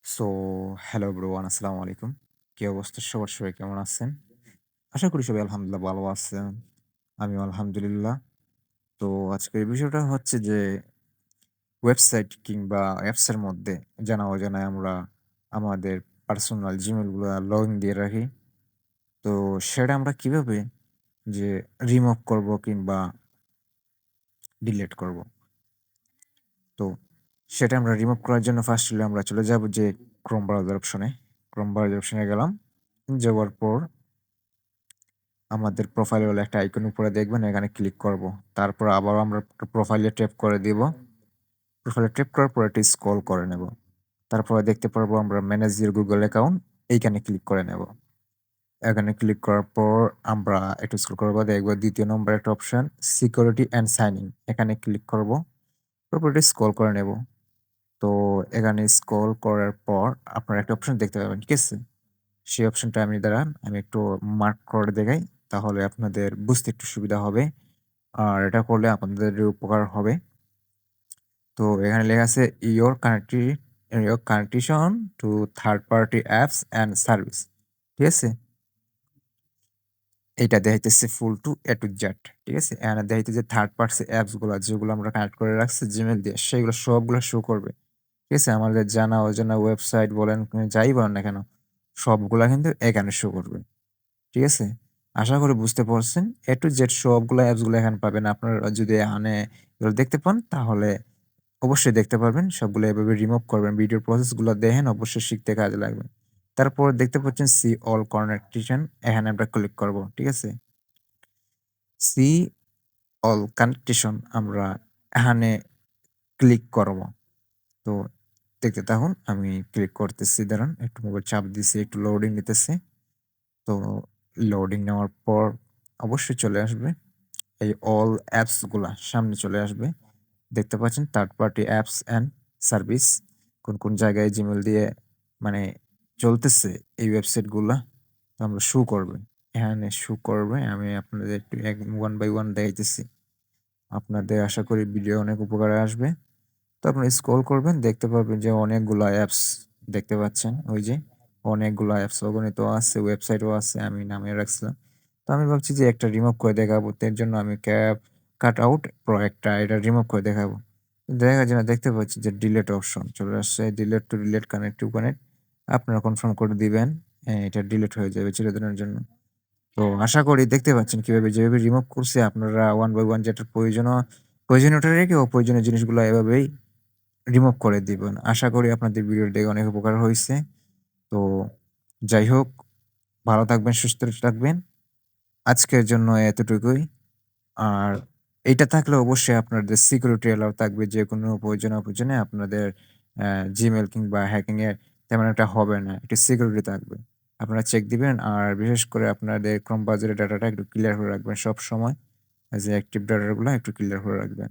So hello everyone আসসালামু আলাইকুম। কি অবস্থা সবার? সবাই কেমন আছেন? আশা করি সবাই আলহামদুলিল্লাহ ভালো আছেন। আমিও আলহামদুলিল্লাহ। তো আজকের বিষয়টা হচ্ছে যে ওয়েবসাইট কিংবা অ্যাপসের মধ্যে জানা অজানায় আমরা আমাদের পার্সোনাল জিমেইল গুলা লগইন দিয়ে রাখি। তো সেটা আমরা কিভাবে যে রিমুভ করব কিংবা ডিলিট করব। তো সেটা আমরা রিমুভ করার জন্য ফার্স্ট হলো আমরা চলে যাব যে ক্রোম ব্রাউজার অপশনে। ক্রোম ব্রাউজার অপশনে গেলাম। যাওয়ার পর আমাদের প্রোফাইলে বলে একটা আইকন উপরে দেখবেন, এখানে ক্লিক করব। তারপর আবারও আমরা প্রোফাইলে ট্যাপ করে দিব। প্রোফাইলে ট্যাপ করার পর একটু স্ক্রল করে নেব। তারপরে দেখতে পারবো আমরা ম্যানেজ ইওর গুগল অ্যাকাউন্ট, এইখানে ক্লিক করে নেব। এখানে ক্লিক করার পর আমরা একটু স্ক্রল করব, দেখব ২য় নম্বর একটা option security and sign in, এখানে ক্লিক করব। তারপর একটু স্ক্রল করে নেব। তো এখানে স্ক্রল করার পর আপনারা একটা অপশন দেখতে পাবেন, ঠিক আছে? সেই অপশনটা দাঁড়ান আমি একটু মার্ক করে দেখাই, তাহলে আপনাদের বুঝতে একটু সুবিধা হবে। আর এটা করলে আপনাদের উপকার হবে। তো এখানে লেখা আছে your connection to third party apps and service. ঠিক আছে? এইটা দেখাইতেছে full to A to Z. ঠিক আছে? এখানে দেখাইতেছে থার্ড পার্টি অ্যাপস গুলা যেগুলো আমরা কানেক্ট করে রাখছি জিমেইল দিয়ে, সেগুলো সবগুলো শো করবে। ঠিক আছে? আমাদের জানা অজানা ওয়েবসাইট বলেন, যাই বলেন না কেন, সবগুলা কিন্তু এখানে শো করবে। ঠিক আছে? আশা করি বুঝতে পারছেন। A to Z সবগুলা অ্যাপস গুলো এখানে পাবেন। আপনারা যদি এখানে এগুলো দেখতে পান তাহলে অবশ্যই দেখতে পারবেন। সবগুলো এভাবে রিমুভ করবেন। ভিডিওর প্রসেস গুলো দেখেন, অবশ্যই শিখতে কাজে লাগবে। তারপর দেখতে পাচ্ছেন সি অল কানেকশন, এখানে আমরা ক্লিক করব। ঠিক আছে? সি অল কানেকশন আমরা এখানে ক্লিক করব। তো দেখতে থাকুন, আমি ক্লিক করতেছি, দাঁড়ান একটু মোবাইল চাপ দিছি, একটু লোডিং নিতেছে। তো লোডিং নেওয়ার পর অবশ্যই চলে আসবে। এই অল অ্যাপস গুলা সামনে চলে আসবে। দেখতে পাচ্ছেন third party apps and service কোন, কোন জায়গায় জিমেইল দিয়ে মানে চলতেছে এই ওয়েবসাইট গুলা। তো আমরা শো করবে। এখানে শো করবে। আমি আপনাদের একটু ওয়ান বাই ওয়ান দেখাইতেছি। আপনাদের আশা করি ভিডিও অনেক উপকারে আসবে। তো আপনি স্ক্রল করবেন, দেখতে পারবেন যে অনেকগুলা অ্যাপস দেখতে পাচ্ছেন। ওই যে অনেকগুলা অ্যাপস অগণিত আছে, ওয়েবসাইটও আছে, আমি নামিয়ে রাখছিলাম। তো আমি ভাবছি যে একটা রিমুভ করে দেখাবো। তো এর জন্য আমি কাট আউট প্রো একটা এটা রিমুভ করে দেখাবো। দেখা যায় না, দেখতে পাচ্ছি যে ডিলিট অপশন চলে আসছে। Delete two delete, connect to connect. আপনারা কনফার্ম করে দিবেন। এটা ডিলিট হয়ে যাবে চিরদিনের জন্য। তো আশা করি দেখতে পাচ্ছেন কিভাবে যেভাবে রিমুভ করছি আপনারা ওয়ান বাই ওয়ান যেটা প্রয়োজনীয়টা রেখে অপ্রয়োজনীয় জিনিসগুলো এভাবেই রিমুভ করে দিবেন। আশা করি আপনাদের ভিডিওটা দেখে অনেক উপকার হইছে। তো যাই হোক, ভালো থাকবেন, সুস্থ থাকবেন। আজকের জন্য এতটুকুই। আর এইটা থাকলে অবশ্যই আপনাদের সিকিউরিটি অ্যালাউ থাকবে। যেকোনো অপ্রয়োজনে আপনাদের Gmail কিংবা হ্যাকিং এ তেমন একটা হবে না। একটু সিকিউরিটি থাকবে। আপনারা চেক দিবেন। আর বিশেষ করে আপনাদের Chrome ব্রাউজারের ডাটাটা একটু ক্লিয়ার করে রাখবেন সবসময়। যে অ্যাক্টিভ ডাটাগুলা একটু ক্লিয়ার করে রাখবেন।